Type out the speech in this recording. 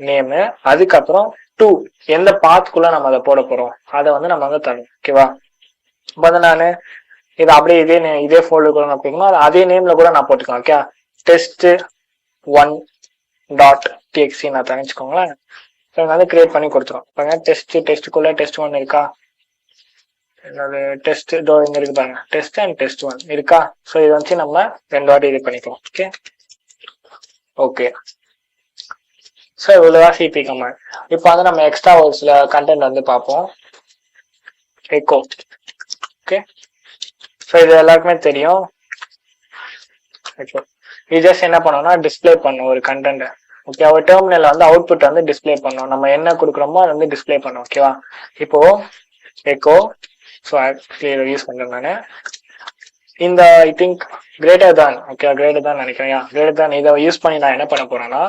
Name, அதுக்கப்புறம் two எந்த பாத்துக்குள்ள நம்ம அதை போட போறோம் அதை வந்து நம்ம வந்து தரணும். ஓகேவா? இப்போ வந்து நான் இதை அப்படியே இதே ஃபோல்டருக்குள்ள நான் போய்க்கணும், அதே நேம்ல கூட நான் போட்டுக்கலாம். ஓகே, test1.txt நான் தனிச்சுக்கோங்களேன். வந்து கிரியேட் பண்ணி கொடுத்துரும். பாருங்க, டெஸ்ட்டுக்குள்ள test1 இருக்கா, என்னோட டெஸ்ட் இதோ இங்க இருக்கு பாருங்க, டெஸ்ட் அண்ட் test1 இருக்கா. ஸோ இதை வச்சு நம்ம 2 வாட்டி இது பண்ணிக்கலாம். ஓகே ஓகே ஸோ இவ்வளவுதான் சிபி கமாண்ட். இப்போ வந்து நம்ம எக்ஸ்ட்ரா ஒரு சில கண்டென்ட் வந்து பார்ப்போம். எக்கோ. ஓகே, ஸோ இது எல்லாருக்குமே தெரியும். இது ஜஸ்ட் என்ன பண்ணோம்னா டிஸ்பிளே பண்ணும் ஒரு கண்டென்ட். ஓகே, ஒரு டெர்மினல் வந்து அவுட்புட் வந்து டிஸ்பிளே பண்ணும், நம்ம என்ன கொடுக்குறோமோ அதை வந்து டிஸ்பிளே பண்ணும். ஓகேவா? இப்போ எக்கோ, ஸோ யூஸ் பண்றேன் நான் இந்த I think greater than. Okay, greater than நினைக்கிறேன். கிரேட்டர் தான் இதை யூஸ் பண்ணி நான் என்ன பண்ண போறேன்னா